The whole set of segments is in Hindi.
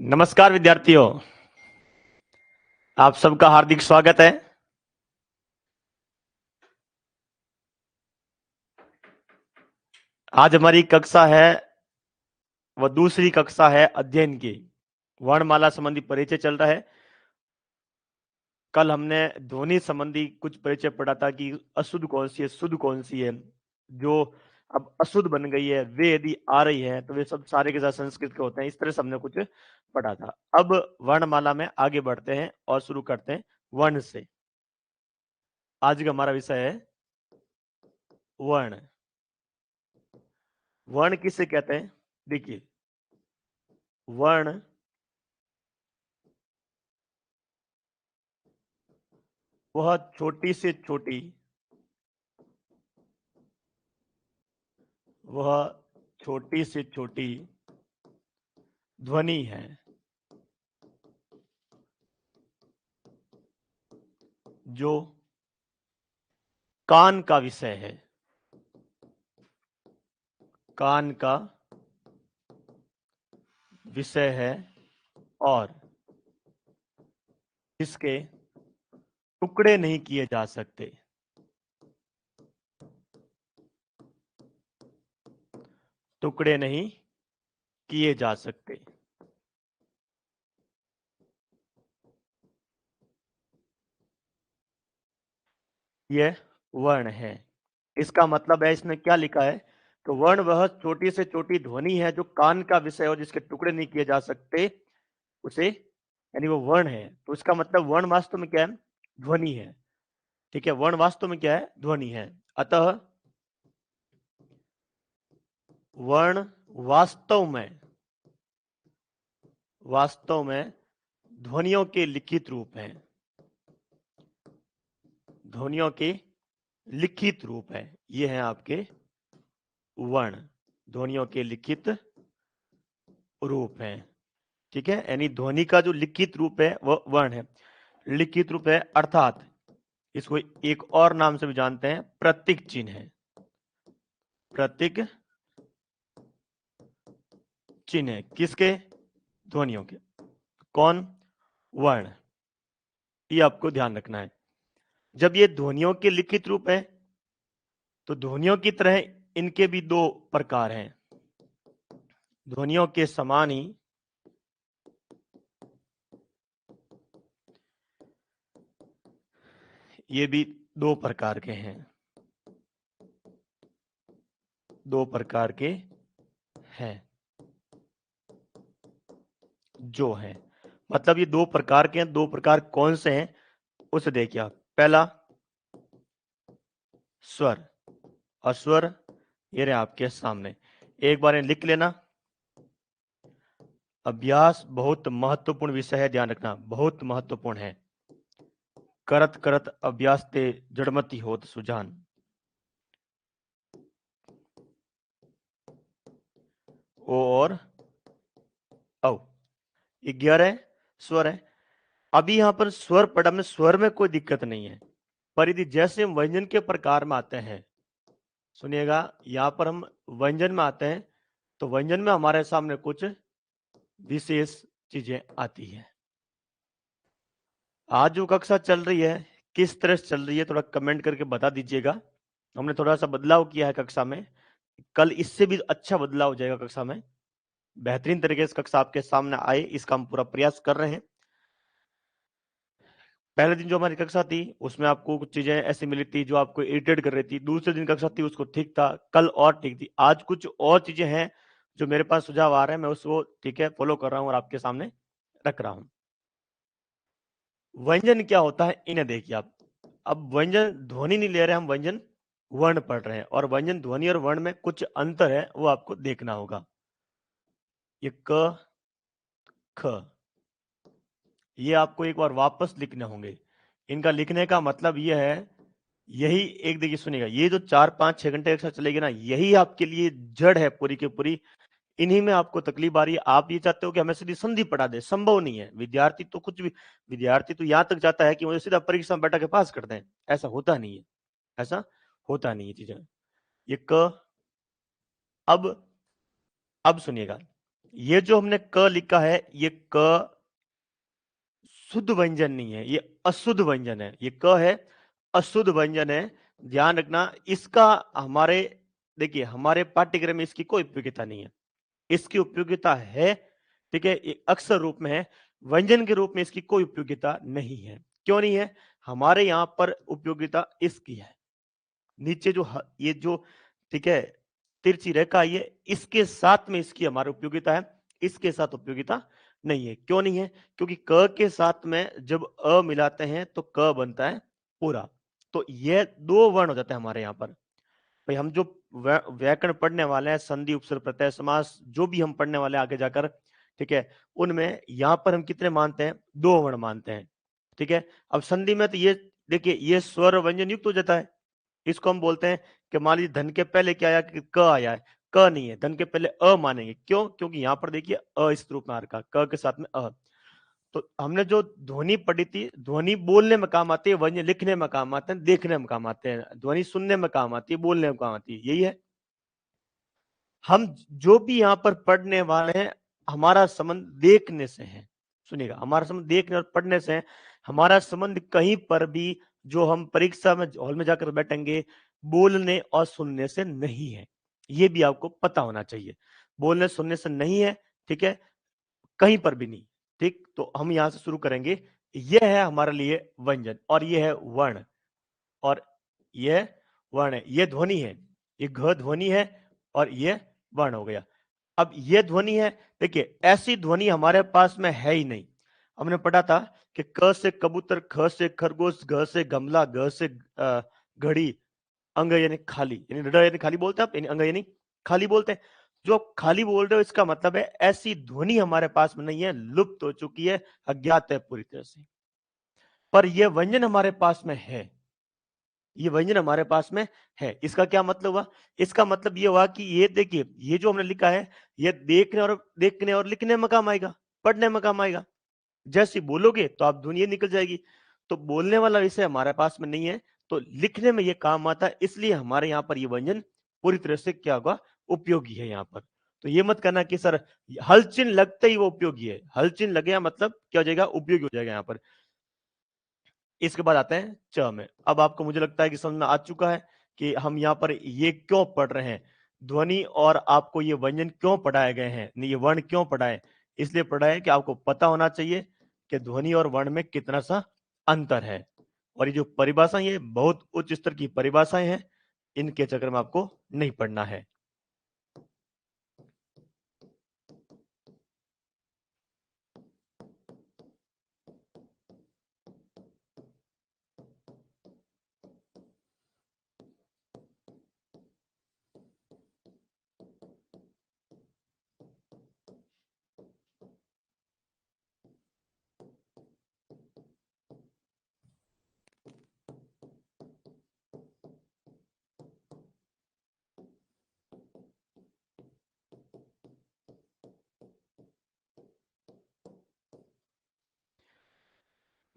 नमस्कार विद्यार्थियों, आप सबका हार्दिक स्वागत है। आज हमारी कक्षा है वह दूसरी कक्षा है अध्ययन की। वर्णमाला संबंधी परिचय चल रहा है। कल हमने ध्वनि संबंधी कुछ परिचय पढ़ा था कि अशुद्ध कौन सी है, शुद्ध कौन सी है। जो अब अशुद्ध बन गई है वे यदि आ रही है तो वे सब सारे के साथ संस्कृत के होते हैं। इस तरह से हमने कुछ पढ़ा था। अब वर्णमाला में आगे बढ़ते हैं और शुरू करते हैं वर्ण से। आज का हमारा विषय है वर्ण। वर्ण किसे कहते हैं? देखिए, वर्ण वह छोटी से छोटी ध्वनि है जो कान का विषय है। कान का विषय है और इसके टुकड़े नहीं किए जा सकते। टुकड़े नहीं किए जा सकते। यह वर्ण है। इसका मतलब है, इसमें क्या लिखा है? तो वर्ण वह छोटी से छोटी ध्वनि है जो कान का विषय हो, जिसके टुकड़े नहीं किए जा सकते, उसे यानी वो वर्ण है। तो इसका मतलब वर्ण वास्तव में क्या है? ध्वनि है। ठीक है, वर्ण वास्तव में क्या है? ध्वनि है। अतः वर्ण वास्तव में ध्वनियों के लिखित रूप हैं। ध्वनियों के लिखित रूप है। ये हैं आपके वर्ण। ध्वनियों के लिखित रूप हैं। ठीक है, यानी ध्वनि का जो लिखित रूप है वह वर्ण है। लिखित रूप है अर्थात इसको एक और नाम से भी जानते हैं, प्रतीक चिन्ह है। प्रतीक चिन्ह है किसके? ध्वनियों के। कौन? वर्ण। ये आपको ध्यान रखना है। जब ये ध्वनियों के लिखित रूप है तो ध्वनियों की तरह इनके भी दो प्रकार हैं। ध्वनियों के समान ही ये भी दो प्रकार के हैं। दो प्रकार के हैं जो है, मतलब ये दो प्रकार के हैं। दो प्रकार कौन से हैं उसे देखिए आप। पहला स्वर और स्वर, ये रहे आपके सामने। एक बार लिख लेना। अभ्यास बहुत महत्वपूर्ण विषय है, ध्यान रखना, बहुत महत्वपूर्ण है। करत करत अभ्यास ते जड़मती होत सुजान। ओ और औ, ये 11 स्वर है। अभी यहां पर स्वर पढ़ा में, स्वर में कोई दिक्कत नहीं है, पर यदि जैसे हम व्यंजन के प्रकार में आते हैं, सुनिएगा, यहां पर हम व्यंजन में आते हैं तो व्यंजन में हमारे सामने कुछ विशेष चीजें आती है। आज जो कक्षा चल रही है किस तरह से चल रही है थोड़ा कमेंट करके बता दीजिएगा। हमने थोड़ा सा बदलाव किया है कक्षा में। कल इससे भी अच्छा बदलाव हो जाएगा कक्षा में। बेहतरीन तरीके से कक्षा आपके सामने आए, इसका हम पूरा प्रयास कर रहे हैं। पहले दिन जो हमारी कक्षा थी उसमें आपको कुछ चीजें ऐसी मिली थी जो आपको इरिटेट कर रही थी। दूसरे दिन कक्षा थी उसको ठीक था, कल और ठीक थी। आज कुछ और चीजें हैं जो मेरे पास सुझाव आ रहे हैं, मैं उसको ठीक है फॉलो कर रहा हूं और आपके सामने रख रहा हूं। व्यंजन क्या होता है इन्हें देखिए आप। अब व्यंजन ध्वनि नहीं ले रहे, हम व्यंजन वर्ण पढ़ रहे हैं, और व्यंजन ध्वनि और वर्ण में कुछ अंतर है वो आपको देखना होगा। ये क ख, ये आपको एक बार वापस लिखने होंगे। इनका लिखने का मतलब ये है, यही एक, देखिए सुनिएगा, ये जो 4-5-6 घंटे एक साथ चलेगी ना, यही आपके लिए जड़ है पूरी की पूरी। इन्हीं में आपको तकलीफ आ रही है। आप ये चाहते हो कि हमें सीधी संधि पढ़ा दे, संभव नहीं है। विद्यार्थी तो यहां तक जाता है कि मुझे सीधा परीक्षा में बैठा के पास कर दें। ऐसा होता नहीं है। ऐसा होता नहीं है चीजें। ये क। अब सुनिएगा, ये जो हमने क लिखा है, ये क शुद्ध व्यंजन नहीं है, ये अशुद्ध व्यंजन है। ये क है, अशुद्ध व्यंजन है। ध्यान रखना इसका। हमारे देखिए, हमारे पाठ्यक्रम में इसकी कोई उपयोगिता नहीं है। इसकी उपयोगिता है, ठीक है, ये अक्षर रूप में है, व्यंजन के रूप में इसकी कोई उपयोगिता नहीं है। क्यों नहीं है? हमारे यहाँ पर उपयोगिता इसकी है। नीचे जो ये जो, ठीक है, तिरछी रेखा, ये इसके साथ में इसकी हमारी उपयोगिता है, इसके साथ उपयोगिता नहीं है। क्यों नहीं है? क्योंकि क के साथ में जब अ मिलाते हैं तो क बनता है पूरा। तो ये दो वर्ण हो जाते हैं हमारे यहाँ पर। भाई हम जो व्याकरण पढ़ने वाले हैं, संधि, उपसर्ग, प्रत्यय, समास, जो भी हम पढ़ने वाले हैं आगे जाकर, ठीक है, उनमें यहाँ पर हम कितने मानते हैं? दो वर्ण मानते हैं। ठीक है, अब संधि में तो ये देखिए, ये स्वर व्यंजन युक्त हो जाता है। इसको हम बोलते हैं कि मान लीजिए धन के पहले क्या आया? कि क आया है। क नहीं है, धन के पहले अ मानेंगे। क्यों? क्योंकि यहाँ पर देखिए अ इस रूप में आ रखा, क के साथ में अ। तो हमने जो ध्वनि पढ़ी थी, ध्वनि बोलने में काम आती है, व्यंजन लिखने में काम आते हैं, देखने में काम आते हैं। ध्वनि सुनने में काम आती है, बोलने में काम आती है। यही है। हम जो भी यहाँ पर पढ़ने वाले हैं, हमारा संबंध देखने से है। सुनिएगा, हमारा संबंध देखने और पढ़ने से है। हमारा संबंध कहीं पर भी, जो हम परीक्षा में हॉल में जाकर बैठेंगे, बोलने और सुनने से नहीं है। ये भी आपको पता होना चाहिए। बोलने सुनने से नहीं है, ठीक है, कहीं पर भी नहीं। ठीक, तो हम यहां से शुरू करेंगे। यह है हमारे लिए व्यंजन, और यह है वर्ण, और यह वर्ण है, यह ध्वनि है। ये घ ध्वनि है, और यह वर्ण हो गया। अब यह ध्वनि है। देखिए, ऐसी ध्वनि हमारे पास में है ही नहीं। हमने पढ़ा था कि क से कबूतर, ख से खरगोश, घ से गमला, घ से घड़ी, अंग यानी खाली, यानी ड यानी खाली बोलते हैं आप, यानी अंग यानी खाली बोलते हैं। जो आप खाली बोल रहे हो, इसका मतलब है ऐसी ध्वनि हमारे पास में नहीं है, लुप्त हो चुकी है, अज्ञात है पूरी तरह से। पर यह व्यंजन हमारे पास में है। ये व्यंजन हमारे पास में है। इसका क्या मतलब हुआ? इसका मतलब ये हुआ कि ये देखिए, ये जो हमने लिखा है, ये देखने और लिखने में काम आएगा, पढ़ने में काम आएगा। जैसे बोलोगे तो आप ध्वनि निकल जाएगी। तो बोलने वाला विषय हमारे पास में नहीं है, तो लिखने में ये काम आता है। इसलिए हमारे यहाँ पर ये व्यंजन पूरी तरह से क्या होगा? उपयोगी है यहाँ पर। तो ये मत करना कि सर हल चिन्ह लगते ही वो उपयोगी है। हल चिन्ह लगे मतलब क्या हो जाएगा? उपयोगी हो जाएगा यहाँ पर। इसके बाद आते हैं च में। अब आपको, मुझे लगता है कि समझ में आ चुका है कि हम यहाँ पर ये क्यों पढ़ रहे हैं, ध्वनि, और आपको ये व्यंजन क्यों पढ़ाए गए हैं, ये वर्ण क्यों पढ़ाए। इसलिए पढ़ाए कि आपको पता होना चाहिए कि ध्वनि और वर्ण में कितना सा अंतर है। और ये जो परिभाषाएं, ये बहुत उच्च स्तर की परिभाषाएं हैं, इनके चक्कर में आपको नहीं पढ़ना है।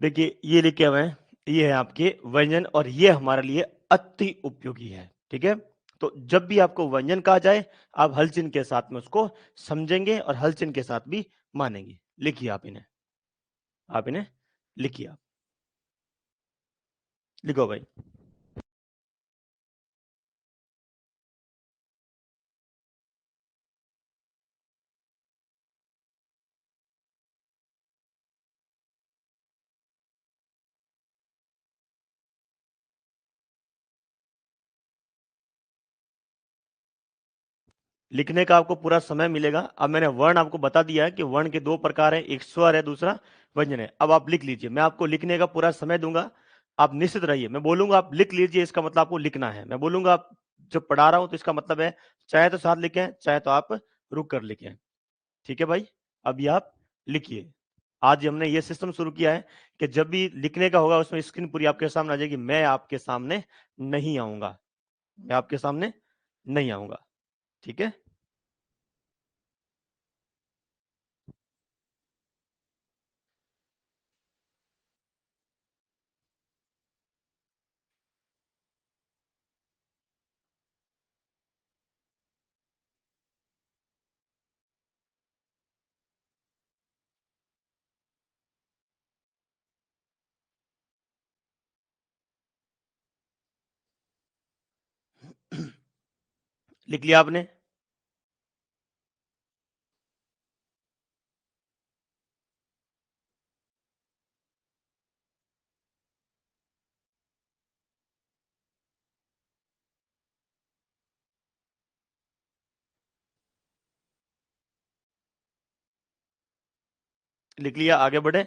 देखिए, ये लिखे हुए हैं, ये है आपके व्यंजन, और ये हमारे लिए अति उपयोगी है। ठीक है, तो जब भी आपको व्यंजन कहा जाए, आप हल चिन्ह के साथ में उसको समझेंगे और हल चिन्ह के साथ भी मानेंगे। लिखिए आप इन्हें, लिखिए आप, लिखो भाई। लिखने का आपको पूरा समय मिलेगा। अब मैंने वर्ण आपको बता दिया है कि वर्ण के दो प्रकार है, एक स्वर है, दूसरा व्यंजन है। अब आप लिख लीजिए, मैं आपको लिखने का पूरा समय दूंगा, आप निश्चित रहिए। मैं बोलूंगा आप लिख लीजिए, इसका मतलब आपको लिखना है। मैं बोलूंगा आप जब पढ़ा रहा हूं तो इसका मतलब है चाहे तो साथ लिखें, चाहे तो आप रुक कर लिखें। ठीक है भाई, अभी आप लिखिए। आज हमने ये सिस्टम शुरू किया है कि जब भी लिखने का होगा, उसमें स्क्रीन पूरी आपके सामने आ जाएगी। मैं आपके सामने नहीं आऊंगा, मैं आपके सामने नहीं आऊंगा। ठीक है, लिख लिया आपने? लिख लिया, आगे बढ़े।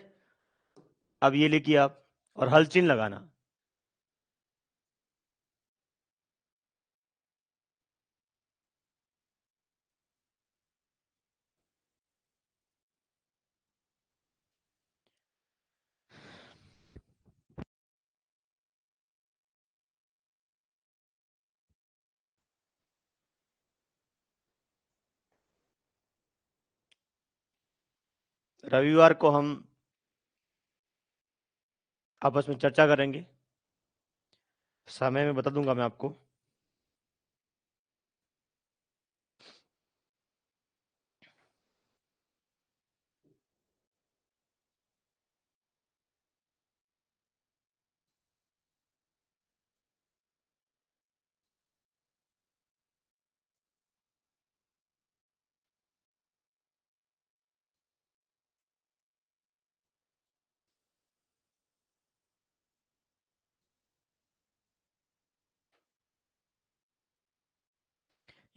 अब ये लिखिए आप, और हल चिन्ह लगाना। रविवार को हम आपस में चर्चा करेंगे, समय में बता दूंगा मैं आपको।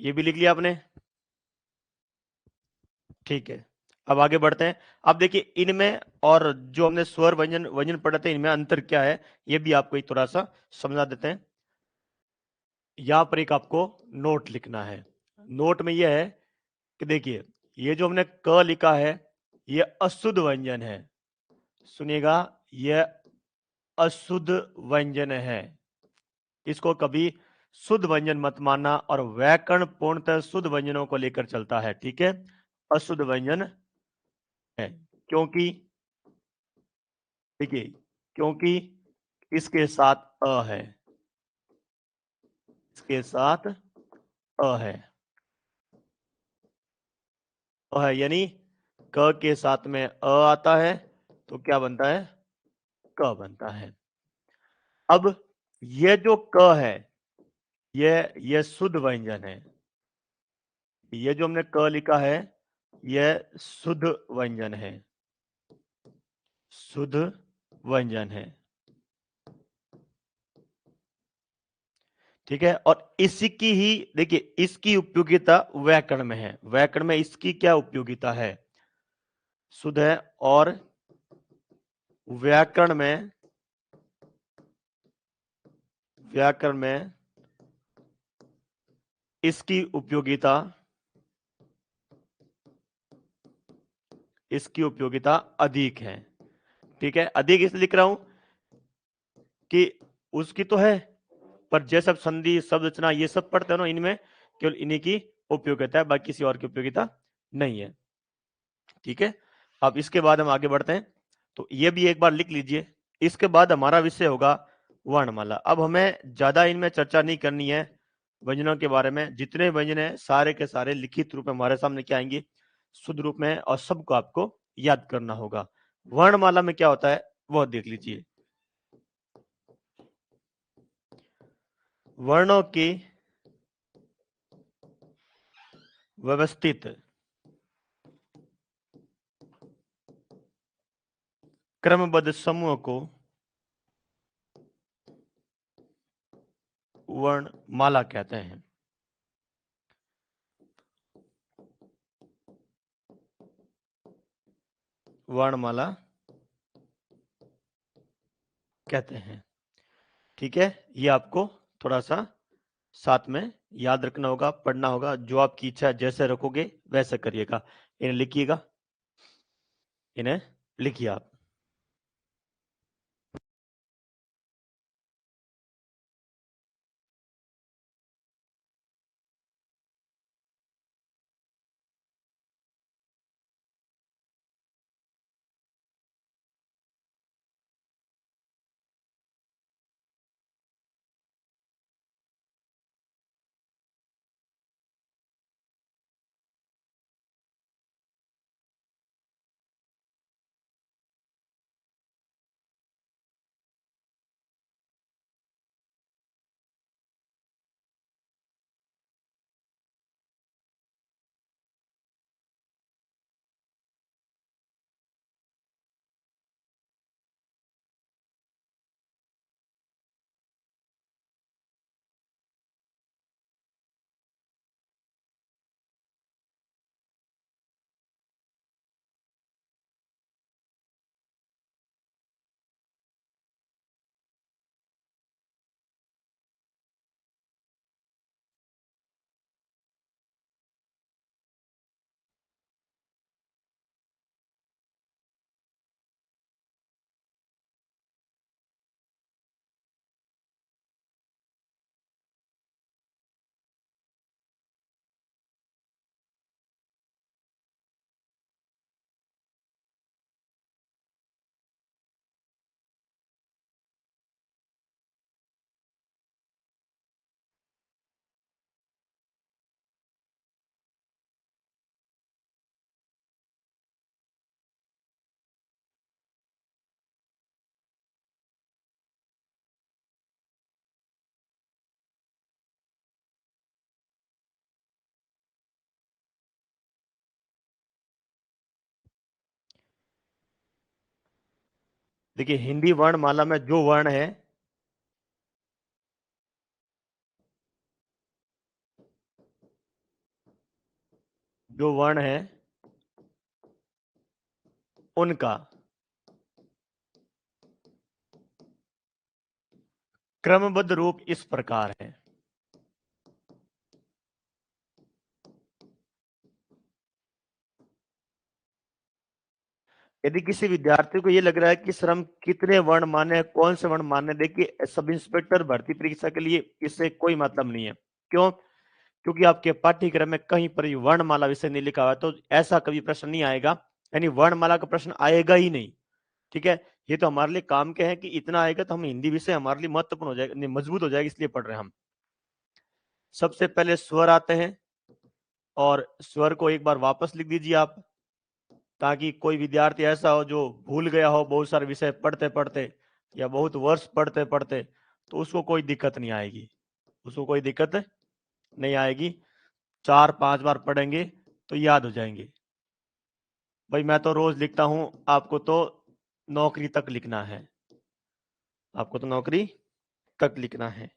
ये भी लिख लिया आपने? ठीक है, अब आगे बढ़ते हैं। अब देखिए, इनमें और जो हमने स्वर व्यंजन व्यंजन पढ़े थे, इनमें अंतर क्या है, ये भी आपको एक थोड़ा सा समझा देते हैं। यहां पर एक आपको नोट लिखना है। नोट में यह है कि देखिए, ये जो हमने क लिखा है, ये अशुद्ध व्यंजन है। सुनिएगा, यह अशुद्ध व्यंजन है। इसको कभी शुद्ध व्यंजन मत मानना, और व्याकरण पूर्णतः शुद्ध व्यंजनों को लेकर चलता है, ठीक है। अशुद्ध व्यंजन है, क्योंकि देखिए, क्योंकि इसके साथ अ है, इसके साथ अ है, अ है, यानी क के साथ में अ आता है तो क्या बनता है, क बनता है। अब ये जो क है, ये शुद्ध व्यंजन है। ये जो हमने क लिखा है, यह शुद्ध व्यंजन है, शुद्ध व्यंजन है, ठीक है। और इसकी ही देखिए, इसकी उपयोगिता व्याकरण में है। व्याकरण में इसकी क्या उपयोगिता है, शुद्ध है, और व्याकरण में, व्याकरण में इसकी उपयोगिता, इसकी उपयोगिता अधिक है, ठीक है। अधिक इसलिए लिख रहा हूं कि उसकी तो है, पर जैसे अब संधि, शब्द रचना, ये सब पढ़ते हैं ना, इनमें केवल इन्हीं की उपयोगिता है, बाकी किसी और की उपयोगिता नहीं है, ठीक है। अब इसके बाद हम आगे बढ़ते हैं, तो ये भी एक बार लिख लीजिए। इसके बाद हमारा विषय होगा वर्णमाला। अब हमें ज्यादा इनमें चर्चा नहीं करनी है व्यंजनों के बारे में। जितने व्यंजन है सारे के सारे लिखित रूप में हमारे सामने क्या आएंगे, शुद्ध रूप में, और सबको आपको याद करना होगा। वर्णमाला में क्या होता है वो देख लीजिए। वर्णों की व्यवस्थित क्रमबद्ध समूह को वर्णमाला कहते हैं। वर्णमाला कहते हैं, ठीक है। ये आपको थोड़ा सा साथ में याद रखना होगा, पढ़ना होगा। जो आपकी इच्छा है, जैसे रखोगे वैसे करिएगा। इन्हें लिखिएगा, इन्हें लिखिए आप। देखिए हिंदी वर्णमाला में जो वर्ण है, जो वर्ण है उनका क्रमबद्ध रूप इस प्रकार है। यदि किसी विद्यार्थी को ये लग रहा है कि सर हम कितने वर्ण माने, कौन से वर्ण माने, देखिए सब इंस्पेक्टर भर्ती परीक्षा के लिए इससे कोई मतलब नहीं है। क्यों? क्योंकि आपके पाठ्यक्रम में कहीं पर वर्णमाला विषय नहीं लिखा हुआ, तो ऐसा कभी प्रश्न नहीं आएगा, यानी वर्णमाला का प्रश्न आएगा ही नहीं। ठीक है, ये तो हमारे लिए काम के हैं कि इतना आएगा तो हम हिंदी विषय हमारे लिए महत्वपूर्ण हो जाएगा, मजबूत हो जाएगा, इसलिए पढ़ रहे हैं हम। सबसे पहले स्वर आते हैं, और स्वर को एक बार वापस लिख दीजिए आप, ताकि कोई विद्यार्थी ऐसा हो जो भूल गया हो बहुत सारे विषय पढ़ते पढ़ते या बहुत वर्ष पढ़ते पढ़ते, तो उसको कोई दिक्कत नहीं आएगी, उसको कोई दिक्कत नहीं आएगी। 4-5 बार पढ़ेंगे तो याद हो जाएंगे। भाई मैं तो रोज लिखता हूं, आपको तो नौकरी तक लिखना है, आपको तो नौकरी तक लिखना है।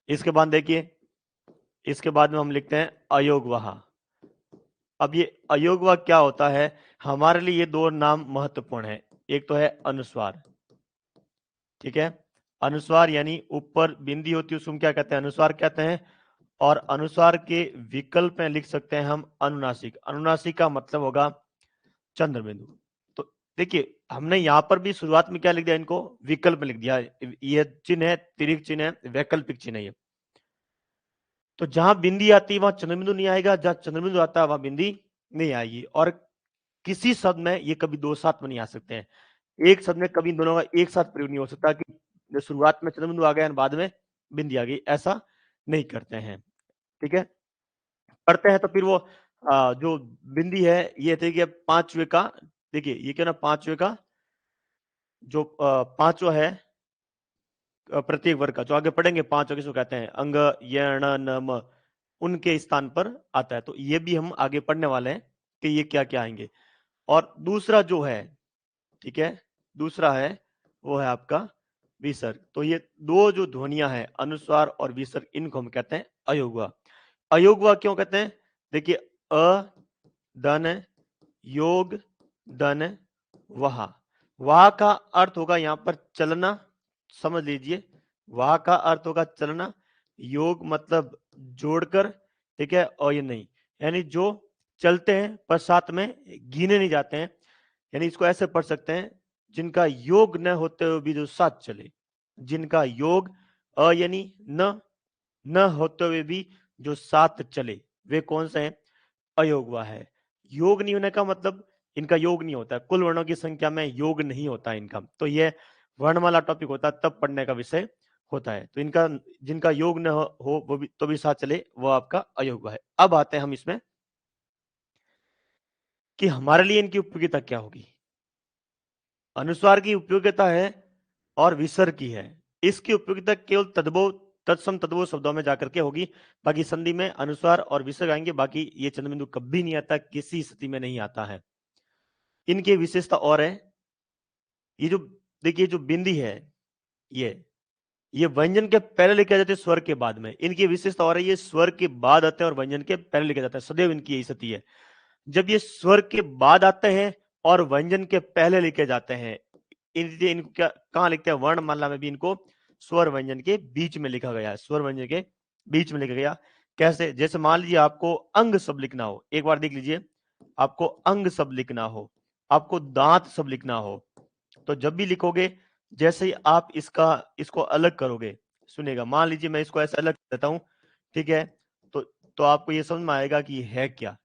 इसके बाद देखिए, इसके बाद में हम लिखते हैं अयोगवाह। अब ये अयोगवाह क्या होता है, हमारे लिए ये दो नाम महत्वपूर्ण है। एक तो है अनुस्वार, ठीक है, अनुस्वार यानी ऊपर बिंदी होती है उसको क्या कहते हैं, अनुस्वार कहते हैं। और अनुस्वार के विकल्प में लिख सकते हैं हम अनुनासिक। अनुनासिक का मतलब होगा चंद्र बिंदु। तो देखिए हमने यहां पर भी शुरुआत में क्या लिख दिया, इनको विकल्प में लिख दिया। ये चिन्ह है, तिर्यक चिन्ह है, वैकल्पिक चिन्ह है ये। तो जहां बिंदी आती है वहां चंद्रबिंदु नहीं आएगा, जहां चंद्रबिंदु आता है वहां बिंदी नहीं आएगी। और किसी शब्द में ये कभी दो साथ में नहीं आ सकते हैं, एक शब्द में कभी दोनों का एक साथ प्रयोग नहीं हो सकता कि शुरुआत में चंद्रबिंदु आ गया और बाद में बिंदी आ गई, ऐसा नहीं करते हैं। ठीक है, करते हैं तो फिर वो जो बिंदी है ये थे कि पांचवे का, देखिए ये क्या ना, पांचवे का जो पांचवा है प्रत्येक वर्ग का, जो आगे पढ़ेंगे पांचवा किसको कहते हैं, अंग यण नम, उनके स्थान पर आता है। तो ये भी हम आगे पढ़ने वाले हैं कि ये क्या क्या आएंगे। और दूसरा जो है, ठीक है, दूसरा है वो है आपका विसर्ग। तो ये दो जो ध्वनियां हैं अनुस्वार और विसर्ग, इनको हम कहते हैं अयोगवा। अयोगवा क्यों कहते हैं, देखिए अ दन योग दन वहा। वहा का अर्थ होगा यहां पर चलना, समझ लीजिए, वहा का अर्थ होगा चलना, योग मतलब जोड़कर, ठीक है, और ये नहीं, यानी जो चलते हैं पर साथ में गिने नहीं जाते हैं, यानी इसको ऐसे पढ़ सकते हैं, जिनका योग न होते हुए भी जो साथ चले, जिनका योग अ यानी न होते हुए भी जो साथ चले, वे कौन से हैं, अयोगवा है। योग नहीं होने का मतलब इनका योग नहीं होता है, कुल वर्णों की संख्या में योग नहीं होता इनका, तो यह वर्णमाला टॉपिक होता है तब पढ़ने का विषय होता है। तो इनका जिनका योग न हो वो भी तो भी साथ चले, वो आपका अयोगवा है। अब आते हैं हम इसमें कि हमारे लिए इनकी उपयोगिता क्या होगी। अनुस्वार की उपयोगिता है और विसर्ग की है। इसकी उपयोगिता केवल तद्भव तत्सम तद्भव शब्दों में जाकर के होगी, बाकी संधि में अनुस्वार और विसर्ग आएंगे, बाकी ये चंद्रबिंदु कभी नहीं आता, किसी स्थिति में नहीं आता है। इनकी विशेषता और है, ये जो देखिए जो बिंदी है, ये व्यंजन के पहले लिखे जाते हैं स्वर के बाद में। इनकी विशेषता और है, ये स्वर के बाद आते हैं और व्यंजन के पहले लिखे जाते हैं, सदैव इनकी यही स्थिति है। जब ये स्वर के बाद आते हैं और व्यंजन के पहले लिखे जाते हैं, इनको क्या कहां लिखते हैं, वर्णमाला में भी इनको स्वर व्यंजन के बीच में लिखा गया है, स्वर व्यंजन के बीच में लिखा गया। कैसे, जैसे मान लीजिए आपको अंग शब्द लिखना हो, एक बार देख लीजिए, आपको अंग शब्द लिखना हो, आपको दांत शब्द लिखना हो, तो जब भी लिखोगे, जैसे ही आप इसको अलग करोगे, सुनेगा, मान लीजिए मैं इसको ऐसे अलग कर देता हूं, ठीक है, तो आपको ये समझ में आएगा कि ये है क्या,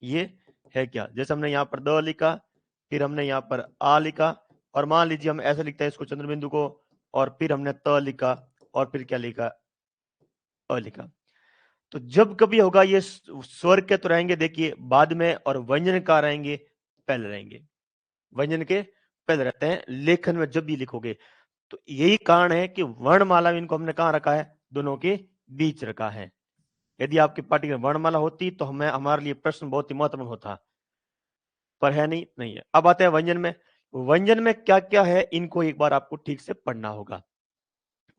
ये है क्या। जैसे हमने यहाँ पर द लिखा, फिर हमने यहाँ पर आ लिखा, और मान लीजिए हम ऐसे लिखते हैं इसको चंद्रबिंदु को, और फिर हमने त लिखा, और फिर क्या लिखा, अ लिखा। तो जब कभी होगा ये स्वर के तो रहेंगे देखिए बाद में, और व्यंजन का रहेंगे पहले, रहेंगे व्यंजन के पहले रहते हैं लेखन में जब भी लिखोगे। तो यही कारण है कि वर्णमाला में इनको हमने कहां रखा है, दोनों के बीच रखा है। यदि आपके पाठ्यक्रम वर्णमाला होती तो हमें हमारे लिए प्रश्न बहुत ही महत्वपूर्ण होता। पर है नहीं, नहीं है। अब आते हैं व्यंजन में। व्यंजन में क्या क्या है, इनको एक बार आपको ठीक से पढ़ना होगा।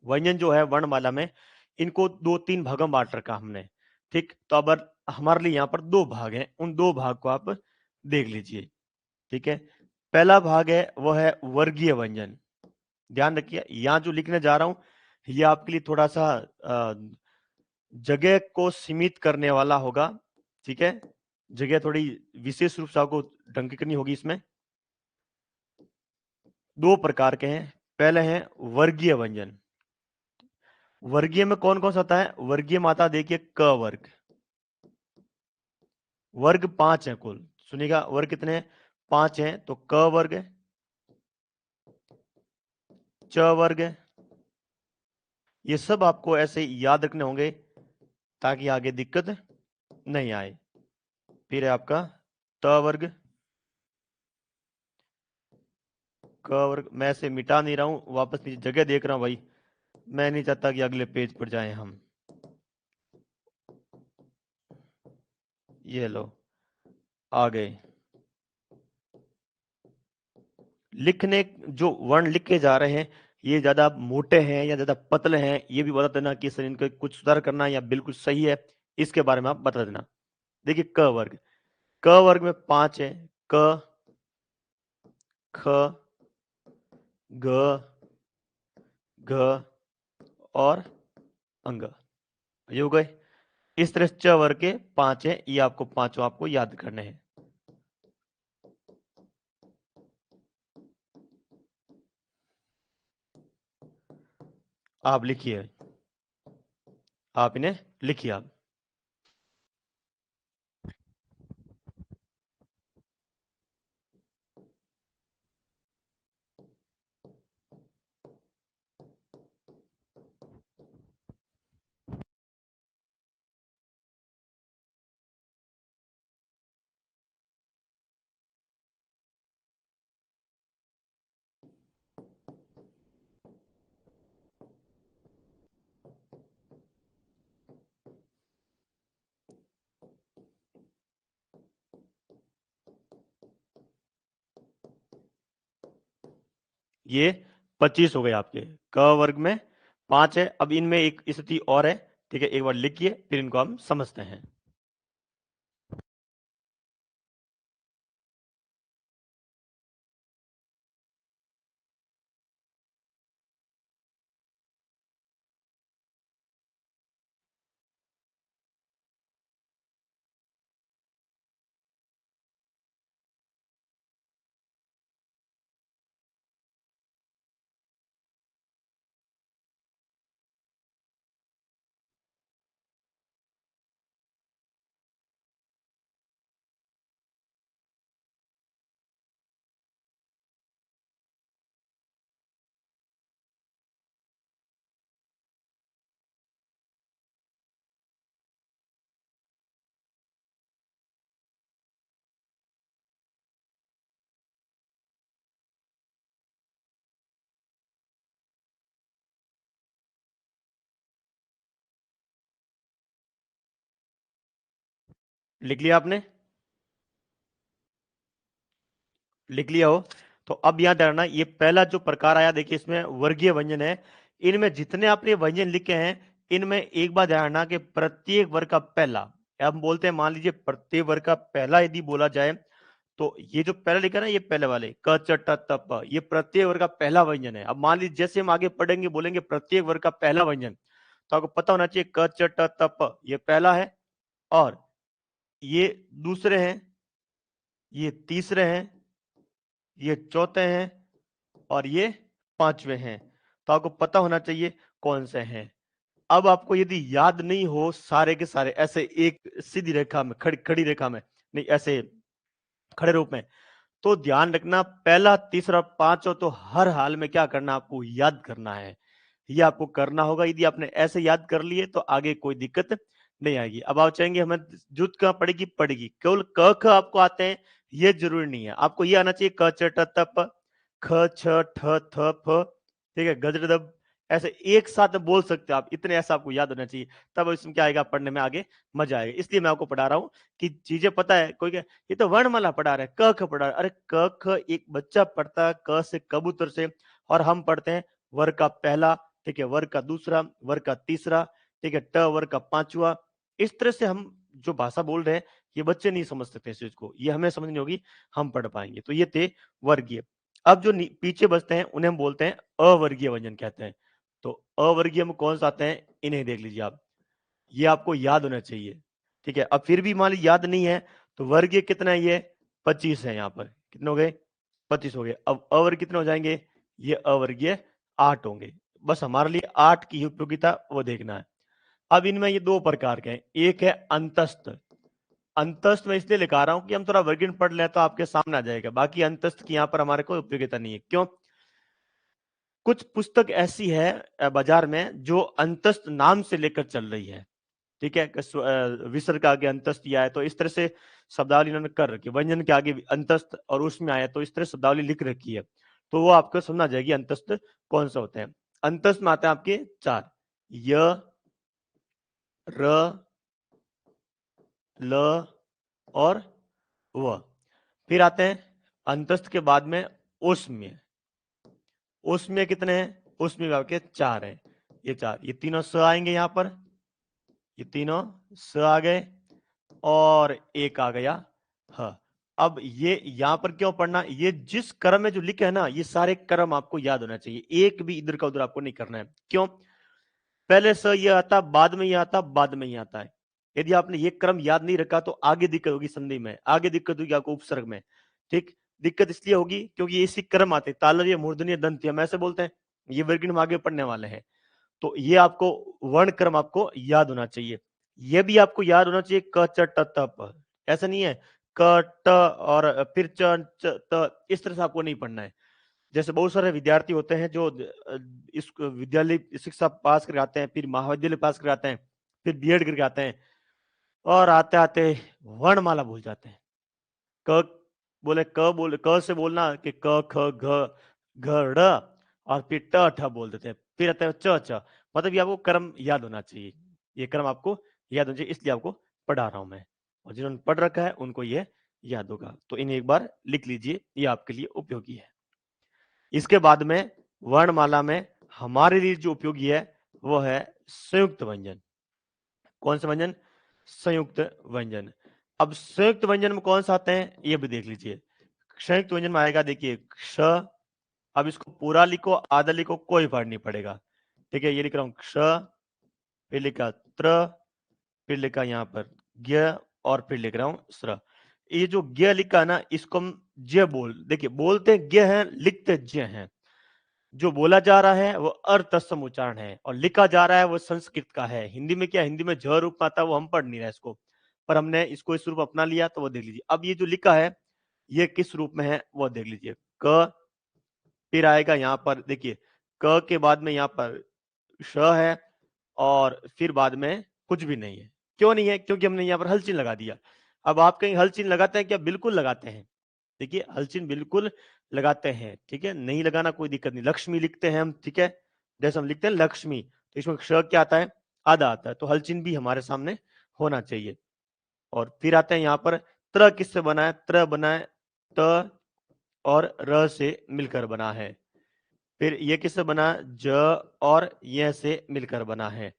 व्यंजन जो है वर्णमाला में, इनको 2-3 भागों में बांट रखा हमने, ठीक। तो अब हमारे लिए यहाँ पर 2 भाग हैं, उन 2 भाग को आप देख लीजिए, ठीक है। पहला भाग है वो है वर्गीय व्यंजन। ध्यान रखिए, यहाँ जो लिखने जा रहा हूं ये आपके लिए थोड़ा सा जगह को सीमित करने वाला होगा, ठीक है। जगह थोड़ी विशेष रूप से आपको ढंग की करनी होगी। इसमें 2 प्रकार के हैं। पहले है वर्गीय व्यंजन। वर्गीय में कौन कौन सा आता है? वर्गीय में आता, देखिए, क वर्ग। वर्ग 5 है कुल, सुनिएगा, वर्ग कितने हैं? 5 हैं। तो क वर्ग, च वर्ग, ये सब आपको ऐसे याद रखने होंगे ताकि आगे दिक्कत नहीं आए। फिर है आपका त वर्ग, क वर्ग। मैं ऐसे मिटा नहीं रहा हूं, वापस नीचे जगह देख रहा हूं भाई, मैं नहीं चाहता कि अगले पेज पर जाएं हम। ये लो, आ गए। लिखने, जो वर्ण लिखे जा रहे हैं, ये ज्यादा मोटे हैं या ज्यादा पतले हैं, ये भी बता देना कि सर इनका कुछ सुधार करना है या बिल्कुल सही है, इसके बारे में आप बता देना। देखिए क वर्ग, क वर्ग में 5 है। क, ख, ग, घ और अंग, ये हो गए। इस तरह से च वर्ग के 5 है, ये आपको पांचों आपको याद करने हैं। आप लिखिए, आप इन्हें लिखिए आप। ये 25 हो गए आपके। क वर्ग में 5 है। अब इनमें एक स्थिति और है, ठीक है, एक बार लिखिए, फिर इनको हम समझते हैं। लिख लिया आपने? लिख लिया हो तो अब याद रखना, ये पहला जो प्रकार आया, देखिए इसमें वर्गीय व्यंजन है। इनमें जितने आपने व्यंजन लिखे हैं, इनमें एक बात ध्यान रखना कि प्रत्येक वर्ग का पहला, हम बोलते हैं, मान लीजिए प्रत्येक वर्ग का पहला यदि बोला जाए, तो ये जो पहला लिखा ना, ये पहले वाले क च ट त प, ये प्रत्येक वर्ग का पहला व्यंजन है। अब मान लीजिए जैसे हम आगे पढ़ेंगे, बोलेंगे प्रत्येक वर्ग का पहला व्यंजन, तो आपको पता होना चाहिए क च ट त प ये पहला है, और ये दूसरे हैं, ये तीसरे हैं, ये चौथे हैं, और ये पांचवे हैं। तो आपको पता होना चाहिए कौन से हैं। अब आपको यदि याद नहीं हो सारे के सारे ऐसे एक सीधी रेखा में, खड़ी रेखा में नहीं, ऐसे खड़े रूप में, तो ध्यान रखना पहला, तीसरा, पांचवा तो हर हाल में क्या करना, आपको याद करना है। ये आपको करना होगा। यदि आपने ऐसे याद कर लिए तो आगे कोई दिक्कत नहीं आएगी। अब आप चाहेंगे हमें जुत कहाँ पड़ेगी, पड़ेगी केवल क ख आपको आते हैं, ये जरूरी नहीं है। आपको ये आना चाहिए क च ट त प, ख छ ठ थ फ, ठीक है, गजर दब, ऐसे एक साथ बोल सकते हो आप, इतने ऐसा आपको याद होना चाहिए, तब इसमें क्या आएगा, पढ़ने में आगे मजा आएगा। इसलिए मैं आपको पढ़ा रहा हूँ कि चीजें पता है। कोई क्या, ये तो वर्णमाला पढ़ा रहा है, क ख पढ़ा रहा है। अरे क ख एक बच्चा पढ़ता है क से कबूतर से, और हम पढ़ते हैं वर्ग का पहला, ठीक है, वर्ग का दूसरा, वर्ग का तीसरा, ठीक है, ट वर्ग का पांचवा। इस तरह से हम जो भाषा बोल रहे हैं, ये बच्चे नहीं समझ सकते इस चीज को, ये हमें समझनी होगी, हम पढ़ पाएंगे। तो ये थे वर्गीय। अब जो पीछे बचते हैं उन्हें हम बोलते हैं अवर्गीय व्यंजन कहते हैं। तो अवर्गीय में कौन सा आते हैं, इन्हें देख लीजिए आप, ये आपको याद होना चाहिए, ठीक है। अब फिर भी मान लीजिए याद नहीं है, तो वर्गीय कितना है, ये 25 है। यहाँ पर कितने हो गए, 25 हो गए। अब अवर्ग कितने हो जाएंगे, ये अवर्गीय 8 होंगे। बस हमारे लिए 8 की उपयोगिता वो देखना है। अब इनमें ये दो प्रकार के हैं, एक है अंतस्थ। अंतस्थ में इसलिए लिखा रहा हूं कि हम थोड़ा वर्गीकरण पढ़ लें तो आपके सामने आ जाएगा, बाकी अंतस्थ की यहाँ पर हमारे कोई उपयोगिता नहीं है। क्यों, कुछ पुस्तक ऐसी है बाजार में जो अंतस्थ नाम से लेकर चल रही है, ठीक है। विसर्ग के आगे अंतस्थ दिया है, तो इस तरह से शब्दावली इन्होंने कर रखी है। व्यंजन के आगे अंतस्थ और उसमें आया, तो इस तरह शब्दावली लिख रखी है, तो वो आपको समझ आ जाएगी अंतस्थ कौन सा होते हैं। अंतस्थ में आते हैं आपके 4, य, र, ल और व। फिर आते हैं अंतस्थ के बाद में उसमें। उसमें कितने हैं, उसमें आपके 4 हैं, ये 4, ये तीनों स आएंगे यहाँ पर, ये तीनों स आ गए, और एक आ गया ह। अब ये यहां पर क्यों पढ़ना, ये जिस क्रम में जो लिखे है ना, ये सारे क्रम आपको याद होना चाहिए, एक भी इधर का उधर आपको नहीं करना है। क्यों, पहले स ये आता, बाद में ये आता, बाद में ये आता है। यदि आपने ये क्रम याद नहीं रखा तो आगे दिक्कत होगी संधि में, आगे दिक्कत होगी आपको उपसर्ग में, ठीक। दिक्कत इसलिए होगी क्योंकि ये इसी क्रम आते, तालव्य, मूर्धन्य, दंत्य, हम ऐसे बोलते हैं। ये वर्गीण हम आगे पढ़ने वाले हैं, तो ये आपको वर्ण क्रम आपको याद होना चाहिए। ये भी आपको याद होना चाहिए, क च ट त प, ऐसा नहीं है क ट और फिर च त, इस तरह से आपको नहीं पढ़ना है। जैसे बहुत सारे विद्यार्थी होते हैं जो इस विद्यालय शिक्षा पास कर आते हैं, फिर महाविद्यालय पास कर आते हैं, फिर बीएड करके आते हैं, और आते आते वर्णमाला भूल जाते हैं। क बोले, क बोले, क से बोलना कि क ख घ घ ड़, और फिर ट ठ बोल देते हैं, फिर आता है च च। मतलब ये आपको क्रम याद होना चाहिए, ये क्रम आपको याद होना चाहिए, इसलिए आपको पढ़ा रहा हूं मैं, और जिन्होंने पढ़ रखा है उनको ये याद होगा। तो इन्हें एक बार लिख लीजिए, ये आपके लिए उपयोगी है। इसके बाद में वर्णमाला में हमारे लिए जो उपयोगी है वो है संयुक्त व्यंजन। कौन से व्यंजन, संयुक्त व्यंजन। अब संयुक्त व्यंजन में कौन सा आते हैं ये भी देख लीजिए। संयुक्त व्यंजन में आएगा, देखिए क्ष, अब इसको पूरा लिखो आधा लिखो कोई फर्क नहीं पड़ेगा, ठीक है। ये लिख रहा हूं क्ष, फिर लिखा त्र, फिर लिखा यहाँ पर ज्ञ, और फिर लिख रहा हूं स्र। ये जो ज्ञ लिखा है ना, इसको हम ज्ञ बोल, देखिए बोलते ज्ञ है, लिखते ज्ञ है। जो बोला जा रहा है वो अर्थसम उच्चारण है, और लिखा जा रहा है वो संस्कृत का है। हिंदी में क्या, हिंदी में ज रूप आता है, वो हम पढ़ नहीं रहे इसको, पर हमने इसको इस रूप अपना लिया, तो वो देख लीजिए। अब ये जो लिखा है ये किस रूप में है वो देख लीजिए। क, फिर आएगा यहाँ पर देखिए, क के बाद में यहाँ पर श है, और फिर बाद में कुछ भी नहीं है। क्यों नहीं है, क्योंकि हमने यहाँ पर हल चिन्ह लगा दिया। अब आप कहीं हल चिन्ह लगाते हैं क्या, बिल्कुल लगाते हैं, देखिए हल चिन्ह बिल्कुल लगाते हैं, ठीक है, नहीं लगाना कोई दिक्कत नहीं। लक्ष्मी लिखते हैं हम, ठीक है, जैसे हम लिखते हैं लक्ष्मी, तो इसमें श क्या आता है, आधा आता है, तो हल चिन्ह भी हमारे सामने होना चाहिए। और फिर आते हैं यहाँ पर त्र, किससे बना है, त्र बना है त और र से मिलकर बना है। फिर ये किससे बना, ज और य से मिलकर बना है।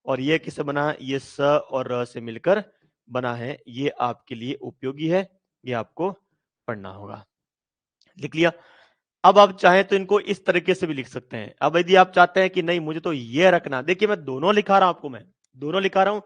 और ये किससे बना, ये स और र से मिलकर बना है। ये आपके लिए उपयोगी है, ये आपको पढ़ना होगा। लिख लिया। अब आप चाहें तो इनको इस तरीके से भी लिख सकते हैं। अब यदि आप चाहते हैं कि नहीं मुझे तो ये रखना, देखिए मैं दोनों लिखा रहा हूं आपको, मैं दोनों लिखा रहा हूं।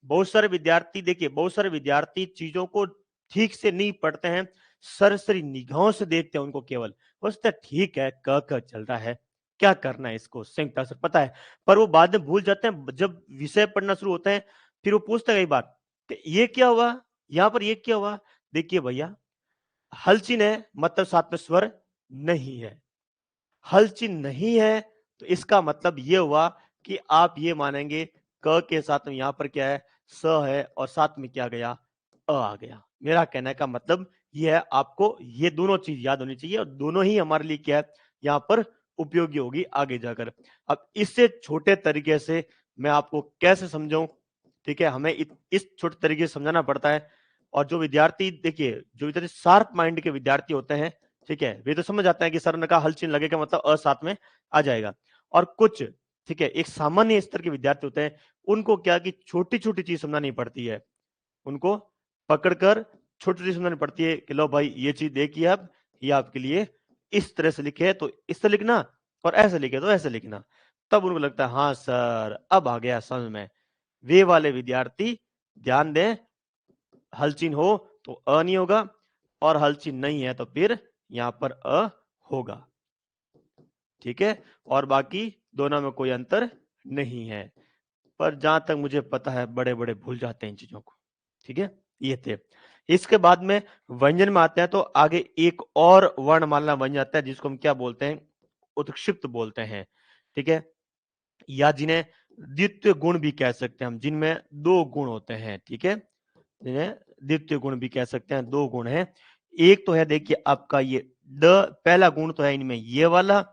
बहुत सारे विद्यार्थी, देखिए बहुत सारे विद्यार्थी चीजों को ठीक से नहीं पढ़ते हैं, सरसरी निगाहों से देखते हैं उनको, केवल सोचते ठीक है क ख चल रहा है, क्या करना है इसको, संयुक्त अक्षर पता है, पर वो बाद में भूल जाते हैं। जब विषय पढ़ना शुरू होते हैं फिर वो पूछते हैं कई बार कि ये क्या हुआ, यहाँ पर ये क्या हुआ। देखिए भैया, हल चिन्ह है मतलब साथ में स्वर नहीं है, हल चिन्ह नहीं है, तो इसका मतलब ये हुआ कि आप ये मानेंगे क के साथ में यहाँ पर क्या है, स है, और साथ में क्या गया, अ आ गया। मेरा कहने का मतलब ये है, आपको ये दोनों चीज याद होनी चाहिए, और दोनों ही हमारे लिए क्या है, यहाँ पर उपयोगी होगी आगे जाकर। अब इससे छोटे तरीके से मैं आपको कैसे समझाऊं, ठीक है, हमें इस छोटे तरीके से समझाना पड़ता है। और जो विद्यार्थी, देखिए, जो इतने शार्प माइंड के विद्यार्थी होते हैं, ठीक है, वे तो समझ जाते हैं कि सर ने कहा हल चिन्ह लगेगा मतलब अ साथ में आ जाएगा। और कुछ, ठीक है, एक सामान्य स्तर के विद्यार्थी होते हैं, उनको क्या कि छोटी छोटी चीज समझानी पड़ती है, उनको पकड़कर छोटी छोटी समझानी पड़ती है कि लो भाई ये चीज देखिए, आप ये आपके लिए इस तरह से लिखे तो इस तरह लिखना, और ऐसे लिखे तो ऐसे लिखना। तब उनको लगता है हाँ सर अब आ गया समझ में। वे वाले विद्यार्थी ध्यान दें, हल चिन्ह हो तो अ नहीं होगा, और हल चिन्ह नहीं है तो फिर यहां पर अ होगा, ठीक है। और बाकी दोनों में कोई अंतर नहीं है, पर जहां तक मुझे पता है बड़े बड़े भूल जाते हैं इन चीजों को, ठीक है। ये थे। इसके बाद में व्यंजन में आते हैं, तो आगे एक और वर्णमाला बन जाता है जिसको हम क्या बोलते हैं, उत्क्षिप्त बोलते हैं, ठीक है, या जिन्हें द्वितीय गुण भी कह सकते हैं हम, जिनमें दो गुण होते हैं, ठीक है, जिन्हें द्वितीय गुण भी कह सकते हैं। दो गुण है, एक तो है देखिए आपका ये द, पहला गुण तो है इनमें ये वाला,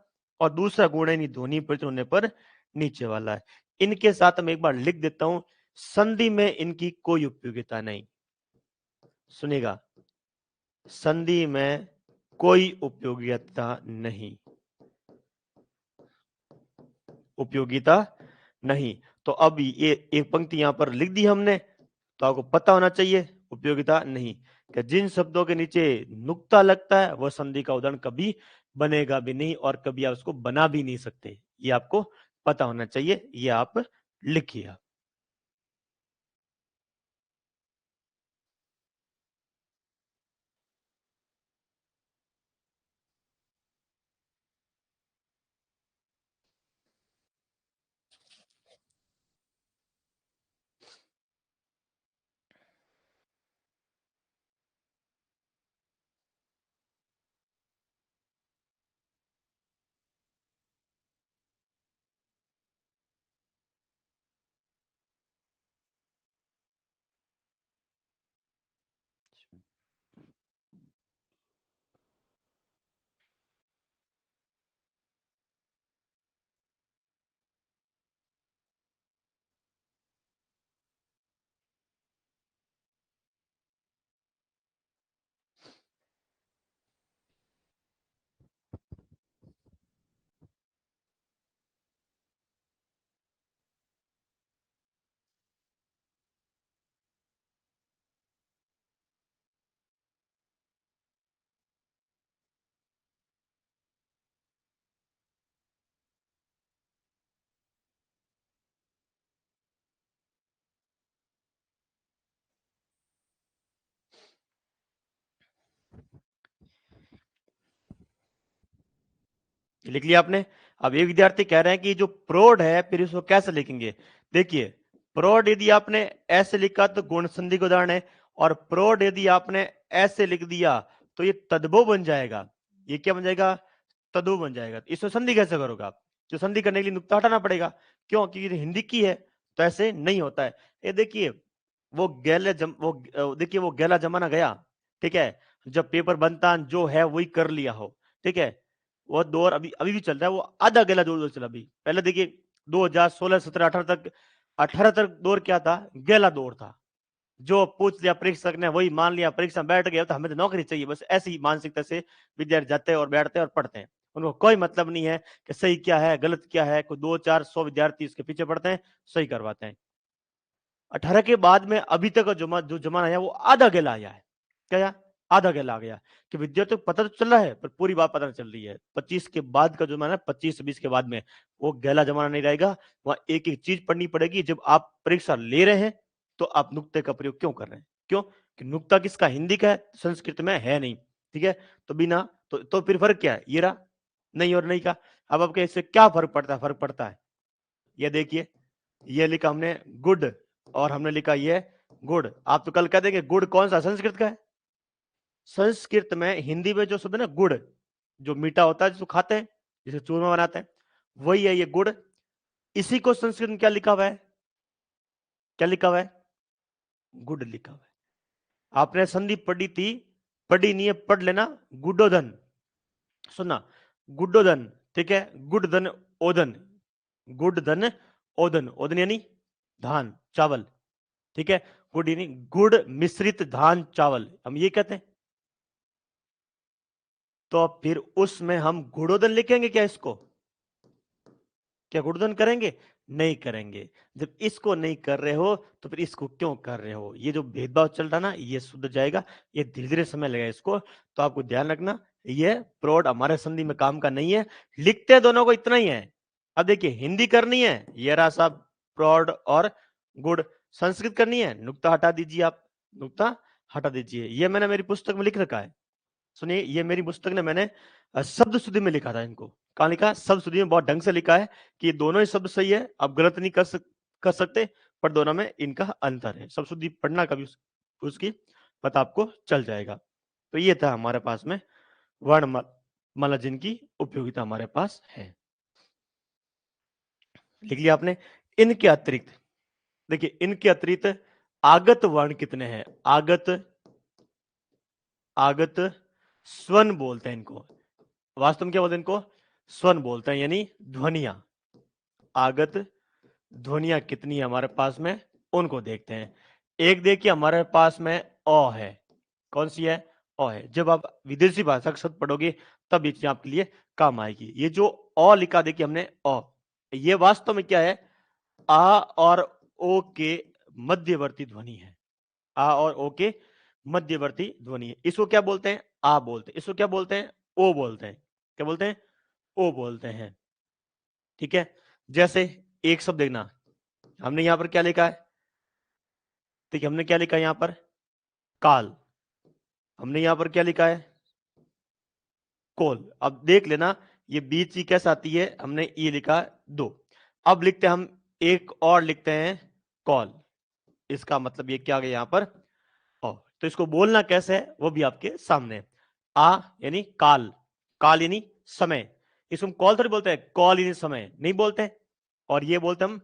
और दूसरा गुण है इन्हीं ध्वनि परिवर्तन होने पर नीचे वाला है। इनके साथ मैं एक बार लिख देता हूं, संधि में इनकी कोई उपयोगिता नहीं। सुनिएगा, संधि में कोई उपयोगिता नहीं, उपयोगिता नहीं। तो अब ये एक पंक्ति यहां पर लिख दी हमने, तो आपको पता होना चाहिए उपयोगिता नहीं, कि जिन शब्दों के नीचे नुक्ता लगता है वह संधि का उदाहरण कभी बनेगा भी नहीं, और कभी आप उसको बना भी नहीं सकते, ये आपको पता होना चाहिए, ये आप लिखिए। लिख लिया आपने। अब ये विद्यार्थी कह रहे हैं कि जो प्रौढ़ है फिर इसको कैसे लिखेंगे। देखिए, प्रौढ़ यदि आपने ऐसे लिखा तो गुण संधि का उदाहरण है, और प्रौढ़ यदि आपने ऐसे लिख दिया तो ये तद्भव बन जाएगा। ये क्या बन जाएगा, तद्भव बन जाएगा। इसमें संधि कैसे करोगे आप, जो संधि करने के लिए नुक्ता हटाना पड़ेगा, क्यों, क्योंकि ये हिंदी की है, तो ऐसे नहीं होता है। ये देखिए, देखिए वो गैला जमाना गया, ठीक है, जब पेपर बनता जो है वही कर लिया हो, ठीक है। वो दौर अभी अभी भी चल रहा है, वो आधा गैला दौर चला। अभी पहले देखिए 2016 17 18 तक दौर क्या था, गैला दौर था। जो पूछ लिया परीक्षक ने वही मान लिया, परीक्षा में बैठ गया तो हमें तो नौकरी चाहिए, बस ऐसी मानसिकता से विद्यार्थी जाते हैं और बैठते हैं और पढ़ते हैं। उनको कोई मतलब नहीं है कि सही क्या है गलत क्या है, कोई 2 4 100 विद्यार्थी इसके पीछे पढ़ते हैं, सही करवाते हैं। 18 के बाद में अभी तक जो जमाना है वो आधा गैला आया है। क्या, आधा गैला आ गया, कि विद्यार्थियों को पता तो चल रहा है पर पूरी बात पता नहीं चल रही है। 25 के बाद का जो जमाना है, 25 20 के बाद में वो गैला जमाना नहीं रहेगा। वहां एक एक चीज पढ़नी पड़ेगी। जब आप परीक्षा ले रहे हैं तो आप नुक्ते का प्रयोग क्यों कर रहे हैं, क्यों, कि नुक्ता किसका, हिंदी का है, संस्कृत में है नहीं, ठीक है। तो बिना तो फिर फर्क क्या है, ये रहा नहीं और नहीं का। अब आपके इससे क्या फर्क पड़ता है, फर्क पड़ता है, ये देखिए, ये लिखा हमने गुड, और हमने लिखा ये गुड़। आप तो कल कह देंगे गुड़ कौन सा, संस्कृत का है। संस्कृत में, हिंदी में जो शब्द है ना गुड़, जो मीठा होता है जिसको खाते हैं, जिसे चूरमा बनाते हैं, वही है ये गुड़। इसी को संस्कृत में क्या लिखा हुआ है, क्या लिखा हुआ है, गुड लिखा हुआ है। आपने संधि पढ़ी थी, पढ़ी नहीं है पढ़ लेना, गुडोधन, सुनना, गुडोधन, ठीक है। गुड धन ओदन, गुड धन ओदन, ओदन यानी धान चावल, ठीक है। गुड़ यानी गुड़ मिश्रित धान चावल, हम ये कहते हैं। तो फिर उसमें हम गुड़ोदन लिखेंगे क्या इसको? क्या गुड़ोदन करेंगे? नहीं करेंगे। जब इसको नहीं कर रहे हो तो फिर इसको क्यों कर रहे हो? ये जो भेदभाव चल रहा ना ये सुधर जाएगा, ये धीरे धीरे समय लगेगा इसको। तो आपको ध्यान रखना, ये प्रौढ़ हमारे संधि में काम का नहीं है। लिखते हैं दोनों को इतना ही है। अब देखिए हिंदी करनी है, ये रहा साहब प्रौढ़ और गुड़। संस्कृत करनी है, नुक्ता हटा दीजिए, आप नुक्ता हटा दीजिए। ये मैंने मेरी पुस्तक में लिख रखा है। सुनिए, ये मेरी पुस्तक ने मैंने शब्द शुद्धि में लिखा था इनको। कहाँ लिखा? शब्द शुद्धि में बहुत ढंग से लिखा है कि दोनों ही शब्द सही है, आप गलत नहीं कर सकते, पर दोनों में इनका अंतर है। शब्द शुद्धि पढ़ना कभी उसकी पता आपको चल जाएगा। तो ये था हमारे पास में वर्णमाला जिनकी उपयोगिता हमारे पास है। लिख लिया आपने? इनके अतिरिक्त देखिए, इनके अतिरिक्त आगत वर्ण कितने हैं? आगत स्वन बोलते हैं इनको। वास्तव में क्या बोलते हैं इनको? स्वन बोलते हैं, यानी ध्वनिया। आगत ध्वनिया कितनी है हमारे पास में, उनको देखते हैं। एक देखिए हमारे पास में अ है। कौन सी है? अ है। जब आप विदेशी भाषा का शब्द पढ़ोगे तब ये चीज आपके लिए काम आएगी। ये जो अ लिखा देखिए हमने अ, ये वास्तव में क्या है? आ और ओ के मध्यवर्ती ध्वनि है। आ और ओ के मध्यवर्ती ध्वनि है। इसको क्या बोलते हैं? आ बोलते हैं। इसको क्या बोलते हैं? ओ बोलते हैं। क्या बोलते हैं? ओ बोलते हैं। ठीक है। जैसे एक शब्द देखना, हमने यहां पर क्या लिखा है? देखिए हमने क्या लिखा है यहां पर? काल। हमने यहां पर क्या लिखा है? कोल। अब देख लेना, ये बीच ही कैसे आती है? हमने ये लिखा दो। अब लिखते हैं हम एक और लिखते हैं कॉल। इसका मतलब ये क्या आ गया यहां पर? ओ। तो इसको बोलना कैसे है वो भी आपके सामने है। आ यानी काल, काल यानी समय। इसको हम कॉल थोड़ी बोलते हैं, कॉल यानी समय नहीं बोलते हैं। और ये बोलते हम,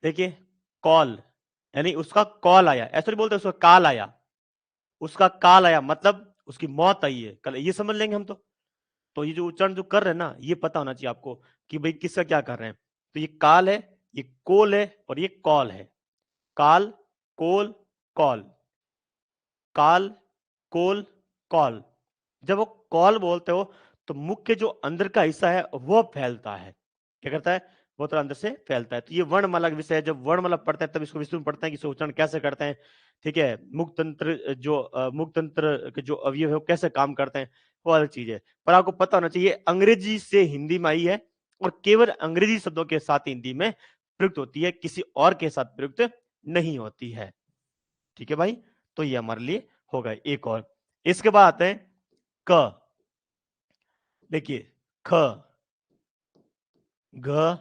देखिए कॉल यानी उसका कॉल आया, ऐसा नहीं बोलते उसका काल आया। उसका काल आया मतलब उसकी मौत आई है कल, ये समझ लेंगे हम। तो ये जो उच्चारण जो कर रहे हैं ना, ये पता होना चाहिए आपको कि भाई किसका क्या कर रहे हैं। तो ये काल है, ये कोल है और ये कॉल है। काल, कोल, कॉल। काल, कोल, कॉल। जब वो कॉल बोलते हो तो मुख्य जो अंदर का हिस्सा है वो फैलता है। क्या करता है? वो तो अंदर से फैलता है। तो ये वर्णमाला का विषय है। जब वर्णमाला पढ़ते हैं तब इसको विस्तृत में पढ़ते हैं कि इसका उच्चारण कैसे करते हैं। ठीक है। मुक्त तंत्र मुक्त तंत्र के जो अवयव है वो कैसे काम करते हैं, वो अलग चीज है। पर आपको पता होना चाहिए अंग्रेजी से हिंदी में आई है और केवल अंग्रेजी शब्दों के साथ हिंदी में प्रयुक्त होती है, किसी और के साथ प्रयुक्त नहीं होती है। ठीक है भाई। तो ये हमारे लिए होगा एक और। इसके बाद आते हैं क। देखिए ख, घ,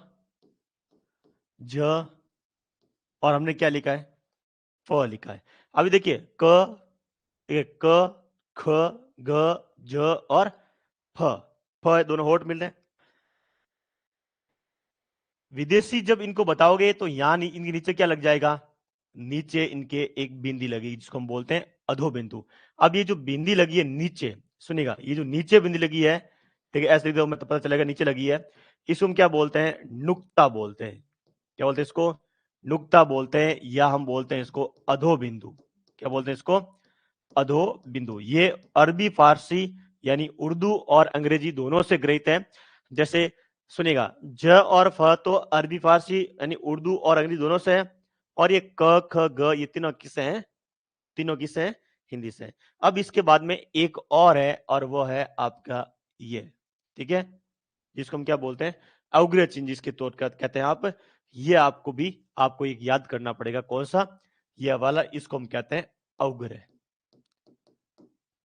झ और हमने क्या लिखा है? फ लिखा है। अभी देखिए क, ख, ग, झ और फ। फ दोनों होठ मिल रहे हैं। विदेशी जब इनको बताओगे तो यहां इनके नीचे क्या लग जाएगा? नीचे इनके एक बिंदी लगी जिसको हम बोलते हैं अधो बिंदु। अब ये जो बिंदी लगी है नीचे, सुनिएगा, ये जो नीचे बिंदी लगी है, ठीक है, ऐसे लिख दो मैं तो पता चलेगा नीचे लगी है। इसको हम क्या बोलते हैं? नुक्ता बोलते हैं। क्या बोलते हैं इसको? नुक्ता बोलते हैं, या हम बोलते हैं इसको अधो बिंदु। क्या बोलते हैं इसको? अधो बिंदु। ये अरबी फारसी यानी उर्दू और अंग्रेजी दोनों से ग्रहित है। जैसे सुनिएगा, ज और फ तो अरबी फारसी यानी उर्दू और अंग्रेजी दोनों से है। और ये क ख ग ये तीनों किससे हैं? तीनों किससे हैं? हिंदी से। अब इसके बाद में एक और है और वो है आपका ये, ठीक है, जिसको हम क्या बोलते हैं? अवग्रह चिन्ह, जिसके तौर पर कहते हैं आप। ये आपको एक याद करना पड़ेगा। कौन सा? ये वाला, इसको हम कहते हैं अवग्रह।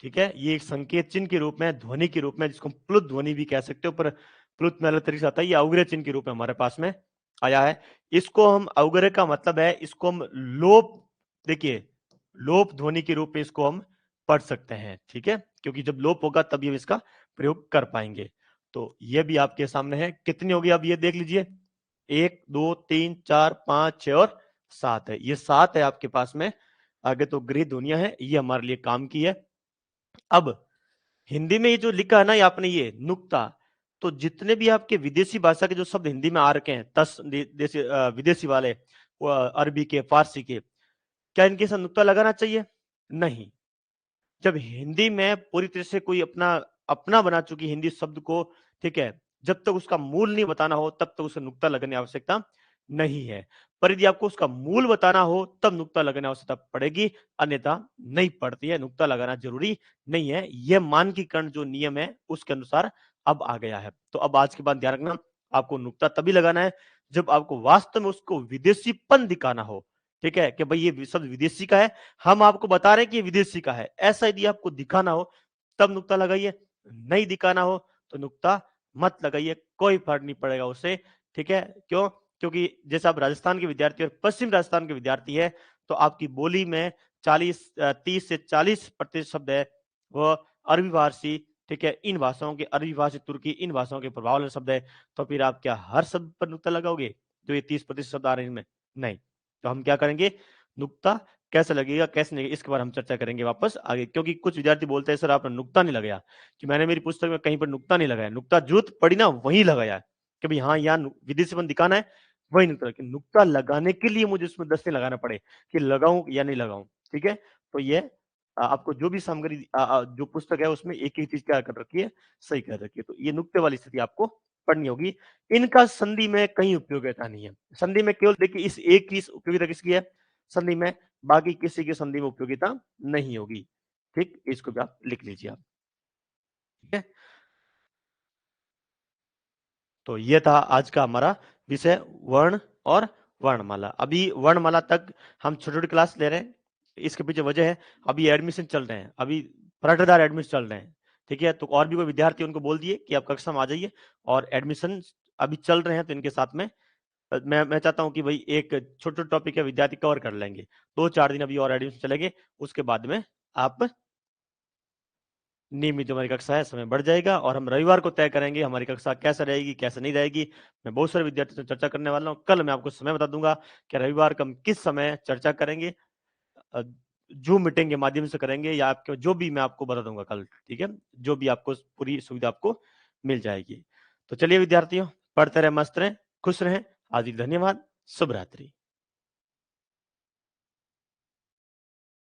ठीक है। ये एक संकेत चिन्ह के रूप में, ध्वनि के रूप में, जिसको हम प्लुत ध्वनि भी कह सकते हो, पर प्लुत में अलग तरीके से आता है। ये अवग्रह चिन्ह के रूप में हमारे पास में आया है। इसको हम अवग्रह का मतलब है, इसको हम लोप, देखिए लोप ध्वनि के रूप में इसको हम पढ़ सकते हैं। ठीक है, क्योंकि जब लोप होगा तभी हम इसका प्रयोग कर पाएंगे। तो ये भी आपके सामने है। कितनी होगी अब ये देख लीजिए, 1 2 3 4 5 6 और 7 है। ये 7 है आपके पास में। आगे तो गृह ध्वनियां है, ये हमारे लिए काम की है। अब हिंदी में ये जो लिखा है ना, ये आपने ये नुक्ता, तो जितने भी आपके विदेशी भाषा के जो शब्द हिंदी में आ रखे हैं, 10 विदेशी वाले, अरबी के, फारसी के, क्या इनके साथ नुक्ता लगाना चाहिए? नहीं। जब हिंदी में पूरी तरह से कोई अपना अपना बना चुकी हिंदी शब्द को, ठीक है, जब तक उसका मूल नहीं बताना हो तब तक उसे नुक्ता लगाने की आवश्यकता नहीं है। पर यदि आपको उसका मूल बताना हो तब नुक्ता लगाने की आवश्यकता पड़ेगी, अन्यथा नहीं पड़ती है। नुक्ता लगाना जरूरी नहीं है। यह मानकीकरण जो नियम है उसके अनुसार अब आ गया है। तो अब आज के बाद ध्यान रखना, आपको नुक्ता तभी लगाना है जब आपको वास्तव में उसको विदेशीपन दिखाना हो, ठीक है, कि भाई ये शब्द विदेशी का है, हम आपको बता रहे हैं कि ये विदेशी का है। ऐसा यदि आपको दिखाना हो तब नुक्ता लगाइए, नहीं दिखाना हो तो नुक्ता मत लगाइए, कोई फर्क नहीं पड़ेगा उससे, ठीक है। क्यों? क्योंकि जैसे आप राजस्थान के विद्यार्थी और पश्चिम राजस्थान के विद्यार्थी है, तो आपकी बोली में 30 से 40% शब्द है वो अरबी फारसी, ठीक है, इन भाषाओं के, अरबी फारसी, तुर्की, इन भाषाओं के प्रभाव वाले शब्द है। तो फिर आप क्या हर शब्द पर नुक्ता लगाओगे जो ये 30% शब्द आ रहे हैं इनमें? नहीं। तो हम क्या करेंगे, नुक्ता कैसे लगेगा, कैसे नहीं, इसके बारे में हम चर्चा करेंगे वापस आगे। क्योंकि कुछ विद्यार्थी बोलते हैं सर आपने नुक्ता नहीं लगाया, कि मैंने मेरी पुस्तक में कहीं पर नुक्ता नहीं लगाया, नुक्ता जरूरत पड़ी ना वहीं लगाया कि भाई हाँ यहाँ विदेशीपन दिखाना है, वही नुक्ता लगाने के लिए मुझे उसमें 10 दिन लगाना पड़े कि लगाऊं या नहीं लगाऊं, ठीक है। तो ये आपको जो भी सामग्री जो पुस्तक है उसमें एक ही चीज क्या कर रखी है, सही कर रखी है। तो ये नुक्ते वाली स्थिति आपको पढ़नी होगी। इनका संधि में कहीं उपयोगिता नहीं है। संधि में केवल देखिए इस एक की उपयोगिता किसकी है, संधि में, बाकी किसी की संधि में उपयोगिता नहीं होगी। ठीक, इसको भी आप लिख लीजिए आप, ठीक है। तो ये था आज का हमारा विषय, वर्ण और वर्णमाला। अभी वर्णमाला तक हम छोटी छोटी क्लास ले रहे हैं, इसके पीछे वजह है अभी एडमिशन चल रहे हैं, अभी पलटदार एडमिशन चल रहे हैं, ठीक है। तो और भी कोई विद्यार्थी उनको बोल दिए कि आप कक्षा में आ जाइए, और एडमिशन अभी चल रहे हैं, तो इनके साथ में मैं चाहता हूँ कि भाई एक छोटे छोटे टॉपिक है विद्यार्थी कवर कर लेंगे, 2-4 दिन अभी और एडमिशन चलेंगे, उसके बाद में आप नियमित जो हमारी कक्षा है समय बढ़ जाएगा, और हम रविवार को तय करेंगे हमारी कक्षा कैसे रहेगी कैसे नहीं रहेगी। मैं बहुत सारे विद्यार्थियों से चर्चा करने वाला हूँ, कल मैं आपको समय बता दूंगा कि रविवार को हम किस समय चर्चा करेंगे, जूम मीटिंग के माध्यम से करेंगे या आपके जो भी मैं आपको बता दूंगा कल, ठीक है, जो भी आपको पूरी सुविधा आपको मिल जाएगी। तो चलिए विद्यार्थियों, पढ़ते रहे, मस्त रहें, खुश रहें। आज धन्यवाद, शुभ रात्रि।